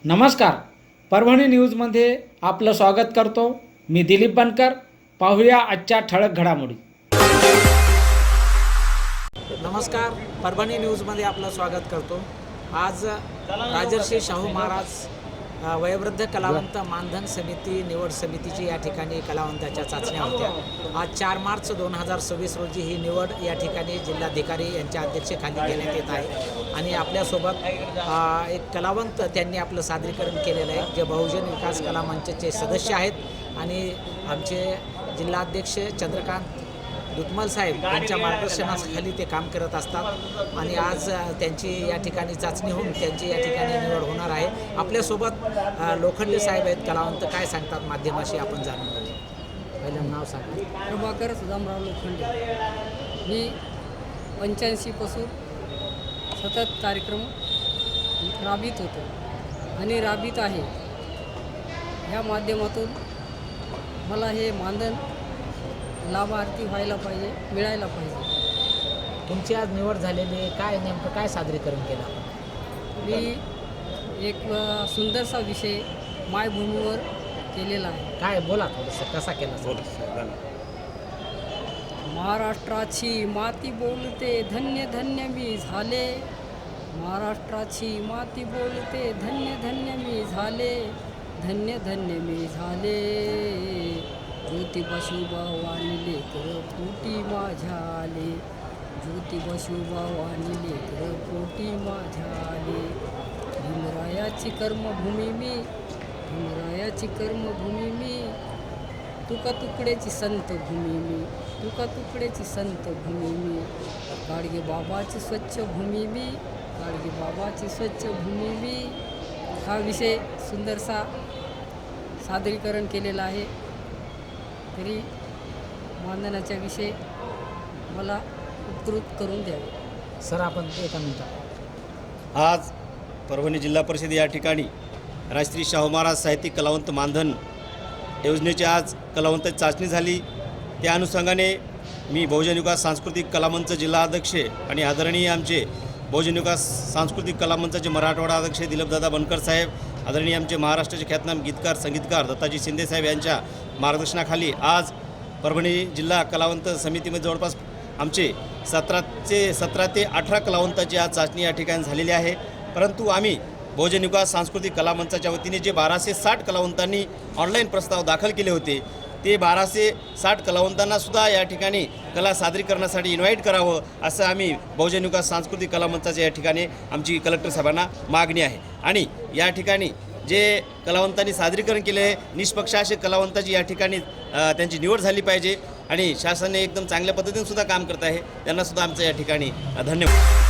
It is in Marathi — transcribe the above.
नमस्कार, परभणी न्यूजमध्ये आपलं स्वागत करतो. मी दिलीप बनकर. पाहूया आजच्या ठळक घडामोडी. नमस्कार, परभणी न्यूजमध्ये आपलं स्वागत करतो. आज राजर्षी शाहू महाराज वयोवृद्ध कलावंत मानधन समिती निवड समितीची या ठिकाणी कलावंताच्या चाचण्या होत्या. आज 4 मार्च 2026 रोजी ही निवड या ठिकाणी जिल्हाधिकारी यांच्या अध्यक्षतेखाली घेण्यात येत आहे. आणि आपल्यासोबत एक कलावंत त्यांनी आपलं सादरीकरण केलेलं आहे, जे बहुजन विकास कला मंचचे सदस्य आहेत आणि आमचे जिल्हाध्यक्ष चंद्रकांत दुतमल साहेब यांच्या मार्गदर्शनाखाली ते काम करत असतात. आणि आज त्यांची या ठिकाणी चाचणी होऊन त्यांची या ठिकाणी निवड होणार आहे. आपल्यासोबत लोखंडे साहेब आहेत, कलावंत. काय सांगतात माध्यमाशी आपण जाणून घेऊ. पहिलं नाव सांगा. प्रभाकर सुदामराव लोखंडे. मी 85 पासून सतत कार्यक्रम राबवित होतो आणि राबवित आहे. ह्या माध्यमातून मला हे मानधन लाभार्थी व्हायला पाहिजे, मिळायला पाहिजे. तुमची आज निवड झालेली, काय नेमकं काय सादरीकरण केलं आपण? मी एक सुंदरसा विषय मायभूमीवर केलेला आहे. काय बोला थोडंसं, कसा केला? महाराष्ट्राची माती बोलते धन्य धन्य मी झाले, महाराष्ट्राची माती बोलते धन्य धन्य मी झाले, धन्य धन्य मी झाले. ज्योतिबा शुभा वाणी लेकर पोटी माझ्या आले, ज्योतिबा शुभा वाणी लेकर पोटी माझ्या आले. भीमरायाची कर्मभूमी मी, भीमरायाची कर्मभूमी मी, तुका तुकड्याची संत भूमी मी, तुका तुकड्याची संत भूमी मी. गाडगे बाबाची स्वच्छ भूमी मी, गाडगे बाबाची स्वच्छ भूमी मी. हा विषय सुंदरसा सादरीकरण केलेला आहे. तरी मानधनाच्या विषयी मला उपकृत करून द्यावे. सर, आपण एका मिनिटात. आज परभणी जिल्हा परिषद या ठिकाणी राजश्री शाहू महाराज साहित्यिक कलावंत मानधन योजनेची आज कलावंत चाचणी झाली. त्या अनुषंगाने मी बहुजन विकास सांस्कृतिक कलामंच जिल्हा अध्यक्ष आणि आदरणीय आमचे बहुजन विकास सांस्कृतिक कलामंचाचे मराठवाडा अध्यक्ष दिलीपदादा बनकर साहेब, आदरणीय आमचे महाराष्ट्राचे ख्यातनाम गीतकार संगीतकार दत्ताजी शिंदे साहेब यांच्या मार्गदर्शनाखाली आज परभणी जिल्हा कलावंत समितीमध्ये जवळपास आमचे 17 ते 18 कलावंताची आज चाचणी या ठिकाणी झालेली आहे. परंतु आम्ही बहुजन विकास सांस्कृतिक कलामंचाच्या वतीने जे 1260 कलावंतांनी ऑनलाईन प्रस्ताव दाखल केले होते, ते 1260 कलावंतांनासुद्धा या ठिकाणी कला सादरीकरणासाठी इन्व्हाइट करावं, असं आम्ही बहुजन विकास सांस्कृतिक कलामंचाच्या या ठिकाणी आमची कलेक्टर साहेबांना मागणी आहे. आणि या ठिकाणी जे कलावंतांनी सादरीकरण केले आहे, निष्पक्ष असे कलावंताची या ठिकाणी त्यांची निवड झाली पाहिजे. आणि शासनाने एकदम चांगल्या पद्धतीने सुद्धा काम करत आहे, त्यांनासुद्धा आमचं या ठिकाणी धन्यवाद.